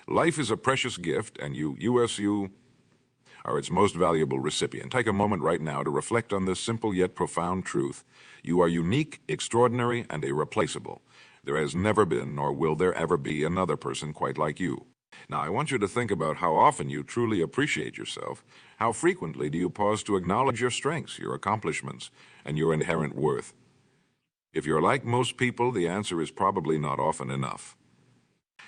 Life is a precious gift, and you, USU, are its most valuable recipient. Take a moment right now to reflect on this simple yet profound truth. You are unique, extraordinary, and irreplaceable. There has never been, nor will there ever be, another person quite like you. Now, I want you to think about how often you truly appreciate yourself. How frequently do you pause to acknowledge your strengths, your accomplishments, and your inherent worth? If you're like most people, the answer is probably not often enough.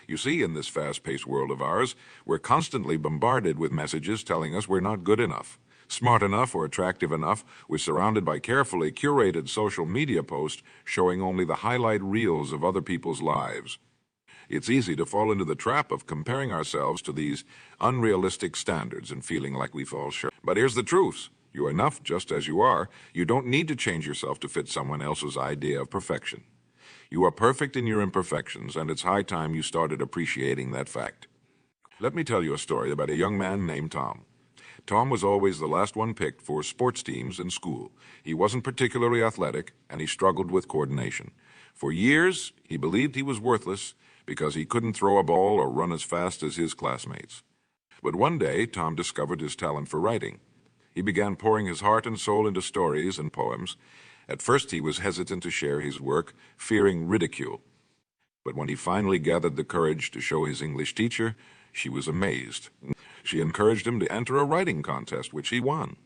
You see, in this fast-paced world of ours, we're constantly bombarded with messages telling us we're not good enough, smart enough, or attractive enough. We're surrounded by carefully curated social media posts showing only the highlight reels of other people's lives. It's easy to fall into the trap of comparing ourselves to these unrealistic standards and feeling like we fall short. But here's the truth. You're enough just as you are. You don't need to change yourself to fit someone else's idea of perfection. You are perfect in your imperfections, and it's high time you started appreciating that fact. Let me tell you a story about a young man named Tom. Tom was always the last one picked for sports teams in school. He wasn't particularly athletic, and he struggled with coordination. For years, he believed he was worthless because he couldn't throw a ball or run as fast as his classmates. But one day, Tom discovered his talent for writing. He began pouring his heart and soul into stories and poems. At first, he was hesitant to share his work, fearing ridicule. But when he finally gathered the courage to show his English teacher, she was amazed. She encouraged him to enter a writing contest, which he won.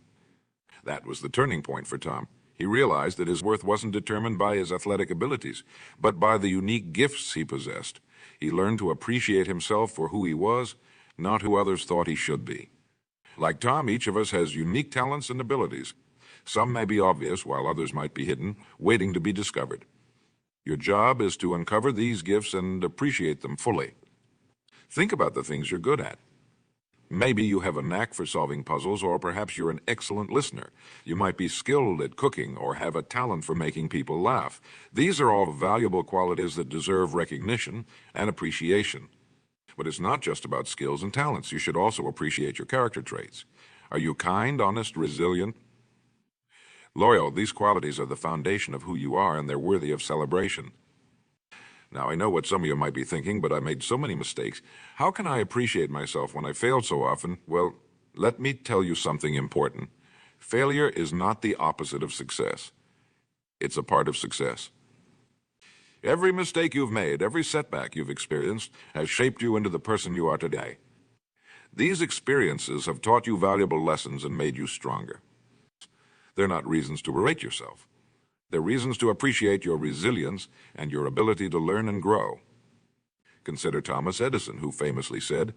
That was the turning point for Tom. He realized that his worth wasn't determined by his athletic abilities, but by the unique gifts he possessed. He learned to appreciate himself for who he was, not who others thought he should be. Like Tom, each of us has unique talents and abilities. Some may be obvious, while others might be hidden, waiting to be discovered. Your job is to uncover these gifts and appreciate them fully. Think about the things you're good at. Maybe you have a knack for solving puzzles, or perhaps you're an excellent listener. You might be skilled at cooking or have a talent for making people laugh. These are all valuable qualities that deserve recognition and appreciation. But it's not just about skills and talents. You should also appreciate your character traits. Are you kind, honest, resilient, loyal? These qualities are the foundation of who you are, and they're worthy of celebration. Now, I know what some of you might be thinking, but I made so many mistakes. How can I appreciate myself when I failed so often? Well, let me tell you something important. Failure is not the opposite of success. It's a part of success. Every mistake you've made, every setback you've experienced, has shaped you into the person you are today. These experiences have taught you valuable lessons and made you stronger. They're not reasons to berate yourself. They're reasons to appreciate your resilience and your ability to learn and grow. Consider Thomas Edison, who famously said,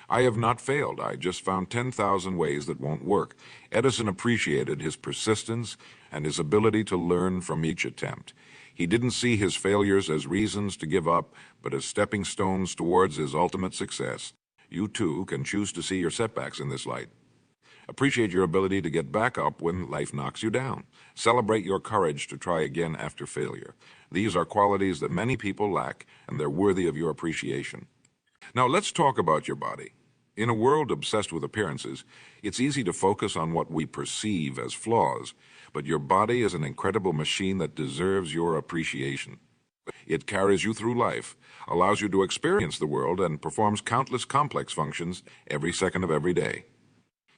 "I have not failed. I just found 10,000 ways that won't work." Edison appreciated his persistence and his ability to learn from each attempt. He didn't see his failures as reasons to give up, but as stepping stones towards his ultimate success. You too can choose to see your setbacks in this light. Appreciate your ability to get back up when life knocks you down. Celebrate your courage to try again after failure. These are qualities that many people lack, and they're worthy of your appreciation. Now, let's talk about your body. In a world obsessed with appearances, it's easy to focus on what we perceive as flaws, but your body is an incredible machine that deserves your appreciation. It carries you through life, allows you to experience the world, and performs countless complex functions every second of every day.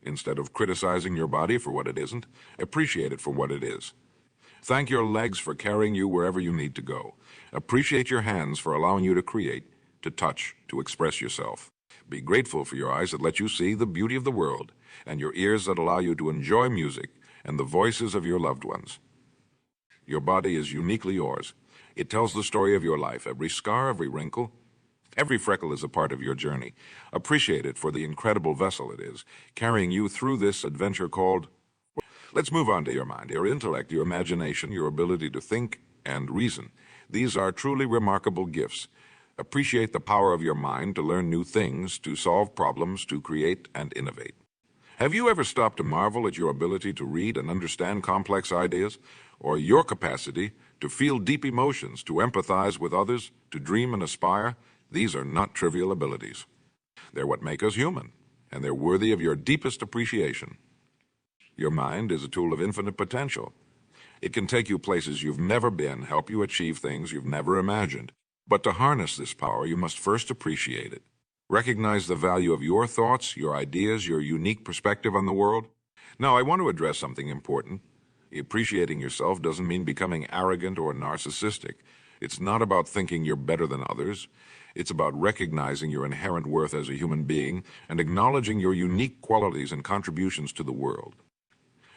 Instead of criticizing your body for what it isn't, appreciate it for what it is. Thank your legs for carrying you wherever you need to go. Appreciate your hands for allowing you to create, to touch, to express yourself. Be grateful for your eyes that let you see the beauty of the world, and your ears that allow you to enjoy music and the voices of your loved ones. Your body is uniquely yours. It tells the story of your life. Every scar, every wrinkle, every freckle is a part of your journey. Appreciate it for the incredible vessel it is, carrying you through this adventure called... Let's move on to your mind, your intellect, your imagination, your ability to think and reason. These are truly remarkable gifts. Appreciate the power of your mind to learn new things, to solve problems, to create and innovate. Have you ever stopped to marvel at your ability to read and understand complex ideas, or your capacity to feel deep emotions, to empathize with others, to dream and aspire? These are not trivial abilities. They're what make us human, and they're worthy of your deepest appreciation. Your mind is a tool of infinite potential. It can take you places you've never been, help you achieve things you've never imagined. But to harness this power, you must first appreciate it. Recognize the value of your thoughts, your ideas, your unique perspective on the world. Now, I want to address something important. Appreciating yourself doesn't mean becoming arrogant or narcissistic. It's not about thinking you're better than others. It's about recognizing your inherent worth as a human being and acknowledging your unique qualities and contributions to the world.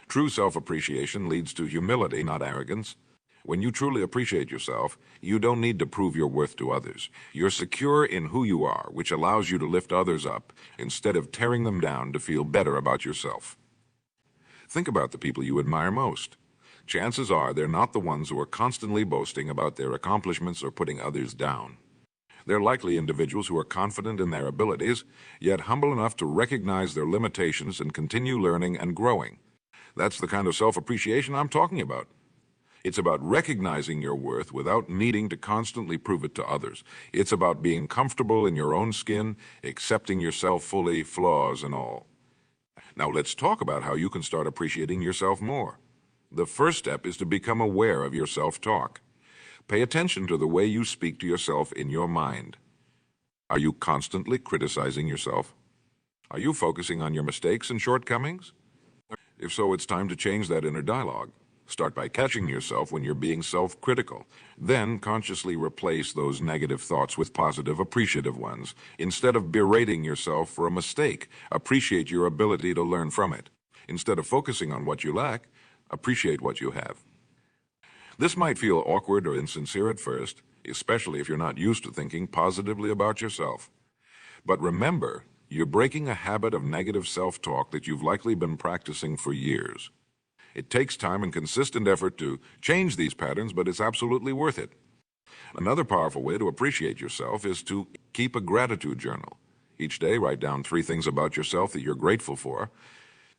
True self-appreciation leads to humility, not arrogance. When you truly appreciate yourself, you don't need to prove your worth to others. You're secure in who you are, which allows you to lift others up instead of tearing them down to feel better about yourself. Think about the people you admire most. Chances are they're not the ones who are constantly boasting about their accomplishments or putting others down. They're likely individuals who are confident in their abilities, yet humble enough to recognize their limitations and continue learning and growing. That's the kind of self-appreciation I'm talking about. It's about recognizing your worth without needing to constantly prove it to others. It's about being comfortable in your own skin, accepting yourself fully, flaws and all. Now let's talk about how you can start appreciating yourself more. The first step is to become aware of your self-talk. Pay attention to the way you speak to yourself in your mind. Are you constantly criticizing yourself? Are you focusing on your mistakes and shortcomings? If so, it's time to change that inner dialogue. Start by catching yourself when you're being self-critical. Then consciously replace those negative thoughts with positive, appreciative ones. Instead of berating yourself for a mistake, appreciate your ability to learn from it. Instead of focusing on what you lack, appreciate what you have. This might feel awkward or insincere at first, especially if you're not used to thinking positively about yourself. But remember, you're breaking a habit of negative self-talk that you've likely been practicing for years. It takes time and consistent effort to change these patterns, but it's absolutely worth it. Another powerful way to appreciate yourself is to keep a gratitude journal. Each day, write down 3 things about yourself that you're grateful for.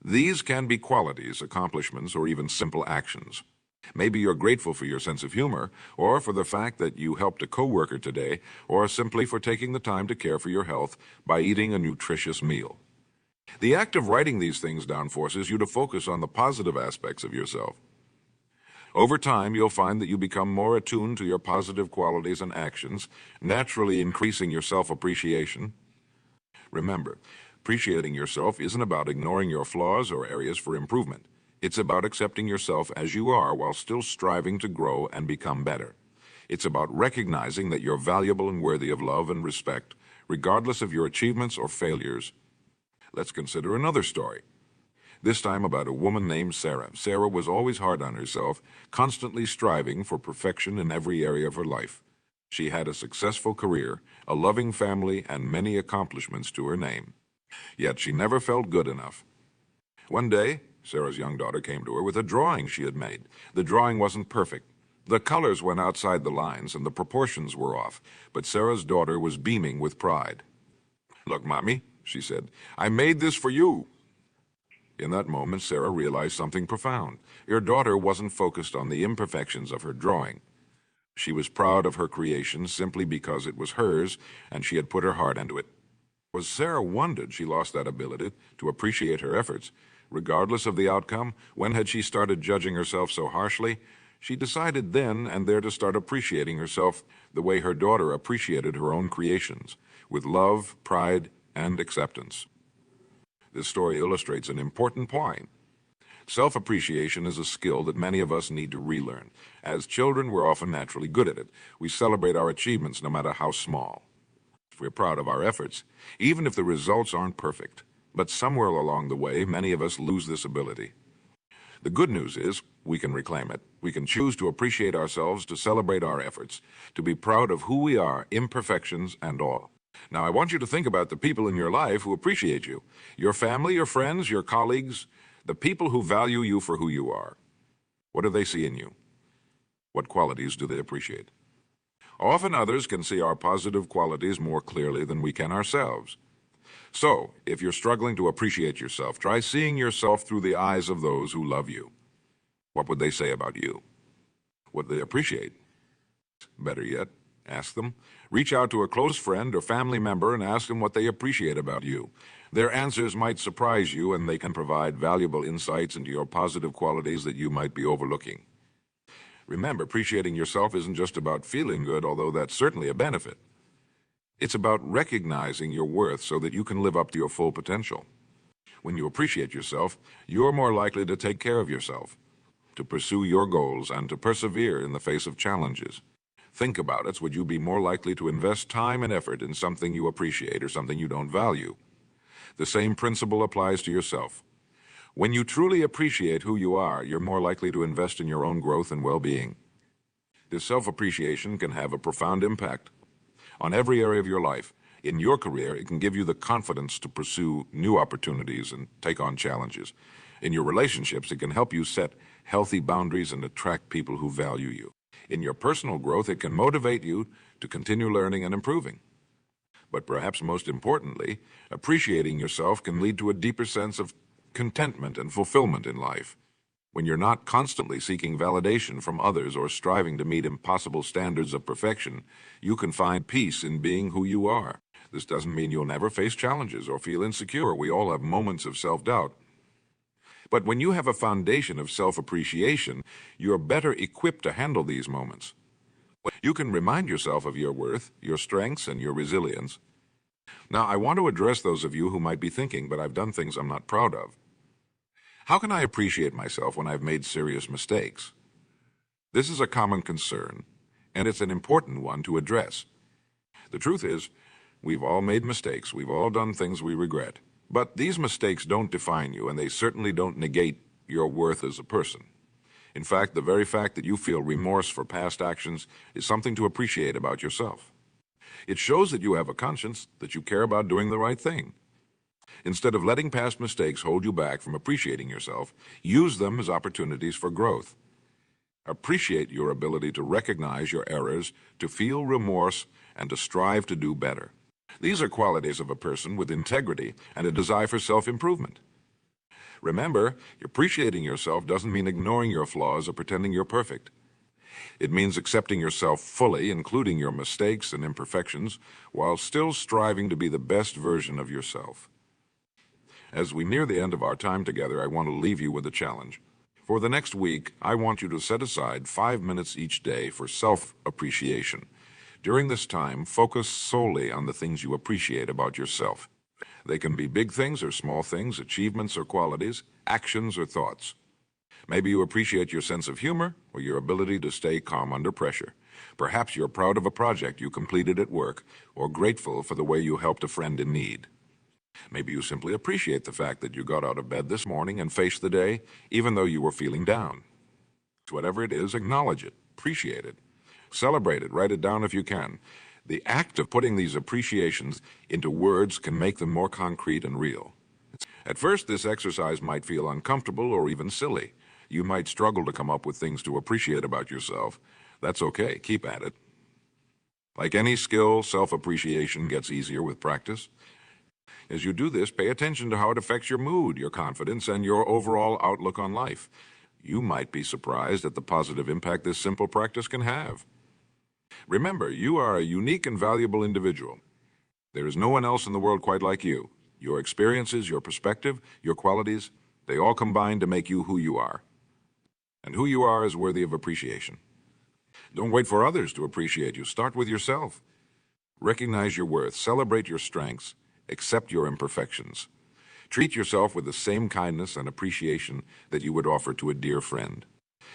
These can be qualities, accomplishments, or even simple actions. Maybe you're grateful for your sense of humor, or for the fact that you helped a coworker today, or simply for taking the time to care for your health by eating a nutritious meal. The act of writing these things down forces you to focus on the positive aspects of yourself. Over time, you'll find that you become more attuned to your positive qualities and actions, naturally increasing your self-appreciation. Remember, appreciating yourself isn't about ignoring your flaws or areas for improvement. It's about accepting yourself as you are while still striving to grow and become better. It's about recognizing that you're valuable and worthy of love and respect, regardless of your achievements or failures. Let's consider another story. This time about a woman named Sarah. Sarah was always hard on herself, constantly striving for perfection in every area of her life. She had a successful career, a loving family, and many accomplishments to her name. Yet she never felt good enough. One day, Sarah's young daughter came to her with a drawing she had made. The drawing wasn't perfect. The colors went outside the lines and the proportions were off, but Sarah's daughter was beaming with pride. "Look, Mommy," she said, "I made this for you." In that moment, Sarah realized something profound. Her daughter wasn't focused on the imperfections of her drawing. She was proud of her creation simply because it was hers and she had put her heart into it. As Sarah wondered, she lost that ability to appreciate her efforts. Regardless of the outcome, when had she started judging herself so harshly? She decided then and there to start appreciating herself the way her daughter appreciated her own creations, with love, pride, and acceptance. This story illustrates an important point. Self-appreciation is a skill that many of us need to relearn. As children, we're often naturally good at it. We celebrate our achievements no matter how small. We're proud of our efforts, even if the results aren't perfect. But somewhere along the way, many of us lose this ability. The good news is we can reclaim it. We can choose to appreciate ourselves, to celebrate our efforts, to be proud of who we are, imperfections and all. Now, I want you to think about the people in your life who appreciate you. Your family, your friends, your colleagues, the people who value you for who you are. What do they see in you? What qualities do they appreciate? Often others can see our positive qualities more clearly than we can ourselves. So, if you're struggling to appreciate yourself, try seeing yourself through the eyes of those who love you. What would they say about you? What do they appreciate? Better yet, ask them. Reach out to a close friend or family member and ask them what they appreciate about you. Their answers might surprise you, and they can provide valuable insights into your positive qualities that you might be overlooking. Remember, appreciating yourself isn't just about feeling good, although that's certainly a benefit. It's about recognizing your worth so that you can live up to your full potential. When you appreciate yourself, you're more likely to take care of yourself, to pursue your goals, and to persevere in the face of challenges. Think about it. Would you be more likely to invest time and effort in something you appreciate or something you don't value? The same principle applies to yourself. When you truly appreciate who you are, you're more likely to invest in your own growth and well-being. This self-appreciation can have a profound impact on every area of your life. In your career, it can give you the confidence to pursue new opportunities and take on challenges. In your relationships, it can help you set healthy boundaries and attract people who value you. In your personal growth, it can motivate you to continue learning and improving. But perhaps most importantly, appreciating yourself can lead to a deeper sense of contentment and fulfillment in life. When you're not constantly seeking validation from others or striving to meet impossible standards of perfection, you can find peace in being who you are. This doesn't mean you'll never face challenges or feel insecure. We all have moments of self-doubt. But when you have a foundation of self-appreciation, you're better equipped to handle these moments. You can remind yourself of your worth, your strengths, and your resilience. Now, I want to address those of you who might be thinking, but I've done things I'm not proud of. How can I appreciate myself when I've made serious mistakes? This is a common concern, and it's an important one to address. The truth is, we've all made mistakes. We've all done things we regret. But these mistakes don't define you, and they certainly don't negate your worth as a person. In fact, the very fact that you feel remorse for past actions is something to appreciate about yourself. It shows that you have a conscience, that you care about doing the right thing. Instead of letting past mistakes hold you back from appreciating yourself, use them as opportunities for growth. Appreciate your ability to recognize your errors, to feel remorse, and to strive to do better. These are qualities of a person with integrity and a desire for self-improvement. Remember, appreciating yourself doesn't mean ignoring your flaws or pretending you're perfect. It means accepting yourself fully, including your mistakes and imperfections, while still striving to be the best version of yourself. As we near the end of our time together, I want to leave you with a challenge. For the next week, I want you to set aside 5 minutes each day for self-appreciation. During this time, focus solely on the things you appreciate about yourself. They can be big things or small things, achievements or qualities, actions or thoughts. Maybe you appreciate your sense of humor or your ability to stay calm under pressure. Perhaps you're proud of a project you completed at work or grateful for the way you helped a friend in need. Maybe you simply appreciate the fact that you got out of bed this morning and faced the day, even though you were feeling down. Whatever it is, acknowledge it, appreciate it, celebrate it, write it down if you can. The act of putting these appreciations into words can make them more concrete and real. At first, this exercise might feel uncomfortable or even silly. You might struggle to come up with things to appreciate about yourself. That's okay, keep at it. Like any skill, self-appreciation gets easier with practice. As you do this, pay attention to how it affects your mood, your confidence, and your overall outlook on life. You might be surprised at the positive impact this simple practice can have. Remember, you are a unique and valuable individual. There is no one else in the world quite like you. Your experiences, your perspective, your qualities, they all combine to make you who you are. And who you are is worthy of appreciation. Don't wait for others to appreciate you. Start with yourself. Recognize your worth, celebrate your strengths, accept your imperfections. Treat yourself with the same kindness and appreciation that you would offer to a dear friend.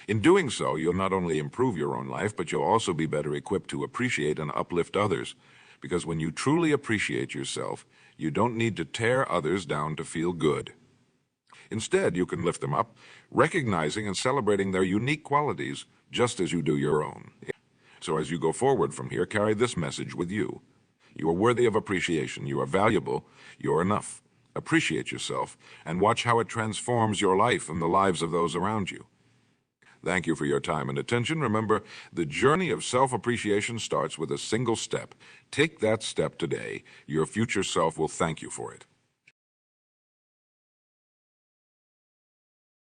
In doing so, you'll not only improve your own life, but you'll also be better equipped to appreciate and uplift others. Because when you truly appreciate yourself, you don't need to tear others down to feel good. Instead, you can lift them up, recognizing and celebrating their unique qualities just as you do your own. So as you go forward from here, carry this message with you. You are worthy of appreciation. You are valuable. You're enough. Appreciate yourself and watch how it transforms your life and the lives of those around you. Thank you for your time and attention. Remember, the journey of self-appreciation starts with a single step. Take that step today. Your future self will thank you for it.